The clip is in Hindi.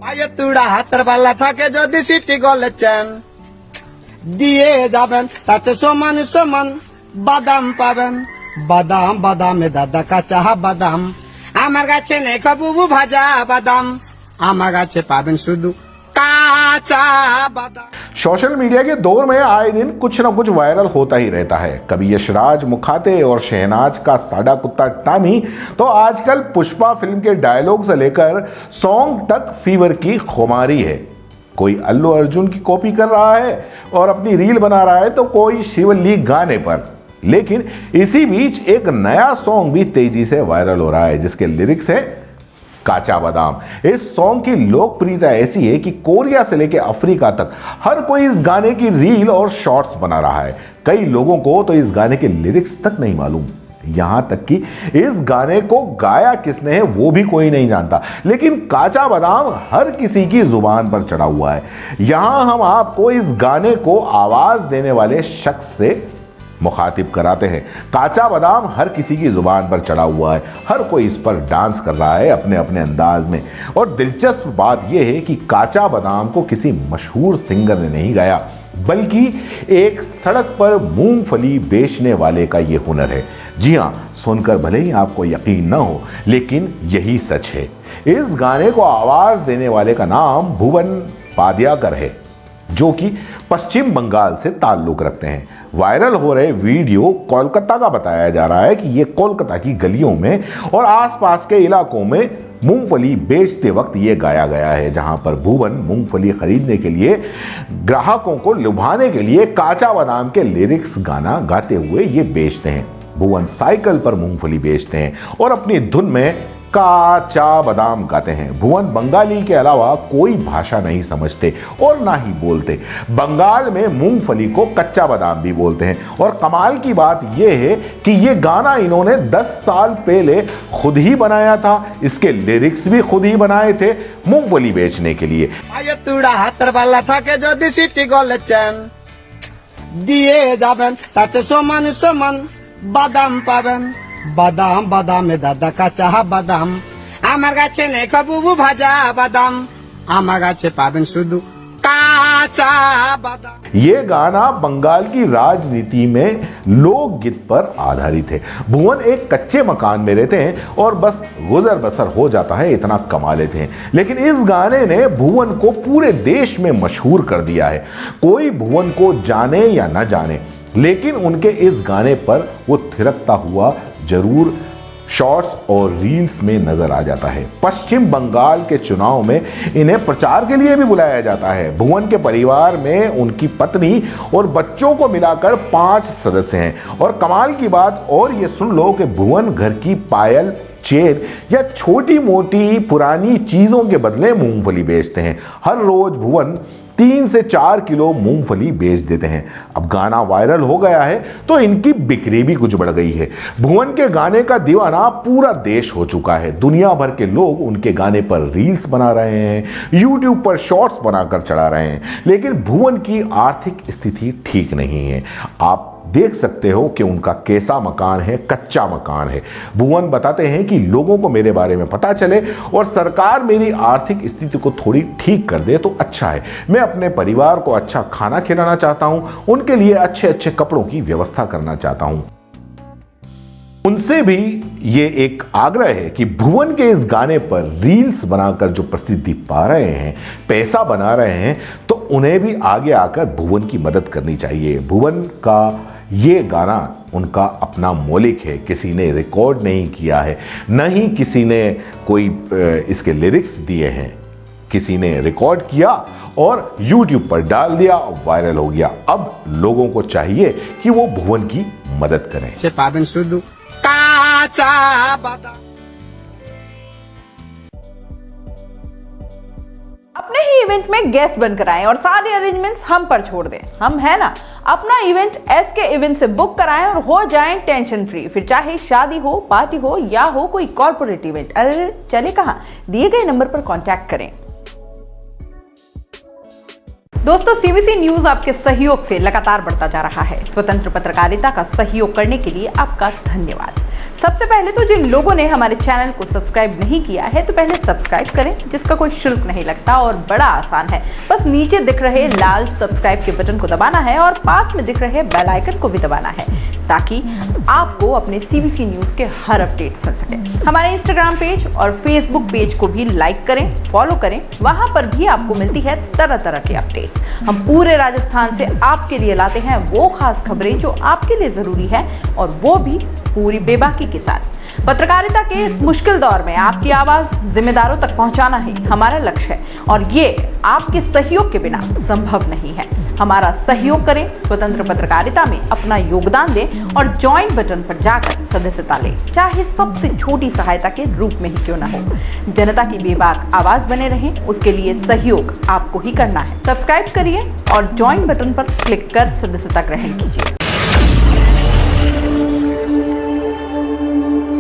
পায়ে তুড়া হাতের বালা থাকে যদি সিটি গলেছেন দিয়ে যাবেন তাতে সমান সমান বাদাম পাবেন বাদাম বাদামে দাদা কাঁচা বাদাম আমার কাছে নেই বুবু ভাজা বাদাম আমার কাছে পাবেন শুধু काचा बादाम। सोशल मीडिया के दौर में आए दिन कुछ न कुछ वायरल होता ही रहता है। कभी यशराज मुखाते और शहनाज का साडा कुत्ता टामी, तो आजकल पुष्पा फिल्म के डायलॉग से लेकर सॉन्ग तक फीवर की खुमारी है। कोई अल्लू अर्जुन की कॉपी कर रहा है और अपनी रील बना रहा है, तो कोई शिवल्ली गाने पर। लेकिन इसी बीच एक नया सॉन्ग भी तेजी से वायरल हो रहा है, जिसके लिरिक्स है काचा बादाम। इस सॉन्ग की लोकप्रियता ऐसी है कि कोरिया से लेकर अफ्रीका तक हर कोई इस गाने की रील और शॉर्ट्स बना रहा है। कई लोगों को तो इस गाने के लिरिक्स तक नहीं मालूम, यहां तक कि इस गाने को गाया किसने है वो भी कोई नहीं जानता। लेकिन काचा बादाम हर किसी की जुबान पर चढ़ा हुआ है। यहां हम आपको इस गाने को आवाज देने वाले शख्स से मुखातिब कराते हैं। काचा बादाम हर किसी की जुबान पर चढ़ा हुआ है, हर कोई इस पर डांस कर रहा है अपने अपने अंदाज में। और दिलचस्प बात यह है कि काचा बादाम को किसी मशहूर सिंगर ने नहीं गाया, बल्कि एक सड़क पर मूंगफली बेचने वाले का यह हुनर है। जी हां, सुनकर भले ही आपको यकीन न हो, लेकिन यही सच है। इस गाने को आवाज देने वाले का नाम भुवन पाद्याकर है, जो कि पश्चिम बंगाल से ताल्लुक रखते हैं। वायरल हो रहे वीडियो कोलकाता का बताया जा रहा है कि यह कोलकाता की गलियों में और आसपास के इलाकों में मूंगफली बेचते वक्त यह गाया गया है, जहां पर भुवन मूंगफली खरीदने के लिए ग्राहकों को लुभाने के लिए काचा बादाम के लिरिक्स गाना गाते हुए ये बेचते हैं। भुवन साइकिल पर मूंगफली बेचते हैं और अपनी धुन में काचा बादाम गाते हैं। भुवन बंगाली के अलावा कोई भाषा नहीं समझते और ना ही बोलते। बंगाल में मूंगफली को कच्चा बादाम भी बोलते हैं। और कमाल की बात यह है कि यह गाना इन्होंने 10 साल पहले खुद ही बनाया था। इसके लिरिक्स भी खुद ही बनाए थे मूंगफली बेचने के लिए। पाये तुड़ा हातेर बाला থাকে যদি সিটি গলেছেন দিয়ে যাবেন তাতে সমান সমান বাদাম পাবেন বাদাম বাদামে দাদা কাঁচা বাদাম আমার কাছে নেই বুবু ভাজা বাদাম আমার কাছে পাবেন শুধু काचा बादाम। ये गाना बंगाल की राजनीति में लोकगीत पर आधारित है। भुवन एक कच्चे मकान में रहते हैं और बस गुजर बसर हो जाता है, इतना कमा लेते हैं। लेकिन इस गाने ने भुवन को पूरे देश में मशहूर कर दिया है। कोई भुवन को जाने या न जाने, लेकिन उनके इस गाने पर वो थिरकता हुआ जरूर शॉर्ट्स और रील्स में नजर आ जाता है। पश्चिम बंगाल के चुनाव में इन्हें प्रचार के लिए भी बुलाया जाता है। भुवन के परिवार में उनकी पत्नी और बच्चों को मिलाकर 5 सदस्य हैं। और कमाल की बात और ये सुन लो कि भुवन घर की पायल, चेन या छोटी मोटी पुरानी चीजों के बदले मूंगफली बेचते हैं। हर रोज भुवन 3 से 4 किलो मूंगफली बेच देते हैं। अब गाना वायरल हो गया है तो इनकी बिक्री भी कुछ बढ़ गई है। भुवन के गाने का दीवाना पूरा देश हो चुका है। दुनिया भर के लोग उनके गाने पर रील्स बना रहे हैं, यूट्यूब पर शॉर्ट्स बनाकर चढ़ा रहे हैं। लेकिन भुवन की आर्थिक स्थिति ठीक नहीं है। आप देख सकते हो कि उनका कैसा मकान है, कच्चा मकान है। भुवन बताते हैं कि लोगों को मेरे बारे में पता चले और सरकार मेरी आर्थिक स्थिति को थोड़ी ठीक कर दे तो अच्छा है। मैं अपने परिवार को अच्छा खाना खिलाना चाहता हूं, उनके लिए अच्छे अच्छे कपड़ों की व्यवस्था करना चाहता हूं। उनसे भी ये एक आग्रह है कि भुवन के इस गाने पर रील्स बनाकर जो प्रसिद्धि पा रहे हैं, पैसा बना रहे हैं, तो उन्हें भी आगे आकर भुवन की मदद करनी चाहिए। भुवन का ये गाना उनका अपना मौलिक है, किसी ने रिकॉर्ड नहीं किया है, न ही किसी ने कोई इसके लिरिक्स दिए हैं। किसी ने रिकॉर्ड किया और YouTube पर डाल दिया, वायरल हो गया। अब लोगों को चाहिए कि वो भुवन की मदद करें। से पाबन शुद्ध काचा बादाम। अपने ही इवेंट में गेस्ट बनकर आएं और सारे अरेंजमेंट्स हम पर छोड़ दें। हम है ना, अपना इवेंट SK इवेंट से बुक कराएं और हो जाएं टेंशन फ्री। फिर चाहे शादी हो, पार्टी हो या हो कोई कॉर्पोरेट इवेंट, अरे चले कहां, दिए गए नंबर पर कांटेक्ट करें। दोस्तों, CBC न्यूज आपके सहयोग से लगातार बढ़ता जा रहा है। स्वतंत्र पत्रकारिता का सहयोग करने के लिए आपका धन्यवाद। सबसे पहले तो जिन लोगों ने हमारे चैनल को सब्सक्राइब नहीं किया है तो पहले सब्सक्राइब करें, जिसका कोई शुल्क नहीं लगता और बड़ा आसान है। बस नीचे दिख रहे लाल सब्सक्राइब के बटन को दबाना है और पास में दिख रहे बेल आइकन को भी दबाना है, ताकि आपको अपने सीबीसी न्यूज के हर अपडेट्स मिल सके। हमारे इंस्टाग्राम पेज और फेसबुक पेज को भी लाइक करें, फॉलो करें, वहां पर भी आपको मिलती है तरह तरह के अपडेट्स। हम पूरे राजस्थान से आपके लिए लाते हैं वो खास खबरें जो आपके लिए जरूरी है, और वो भी पूरी बेबाकी के साथ। पत्रकारिता के इस मुश्किल दौर में आपकी आवाज जिम्मेदारों तक पहुंचाना ही हमारा लक्ष्य है, और ये आपके सहयोग के बिना संभव नहीं है। हमारा सहयोग करें, स्वतंत्र पत्रकारिता में अपना योगदान दें और ज्वाइन बटन पर जाकर सदस्यता लें, चाहे सबसे छोटी सहायता के रूप में ही क्यों ना हो। जनता की बेबाक आवाज बने रहें, उसके लिए सहयोग आपको ही करना है। सब्सक्राइब करिए और ज्वाइन बटन पर क्लिक कर सदस्यता ग्रहण कीजिए।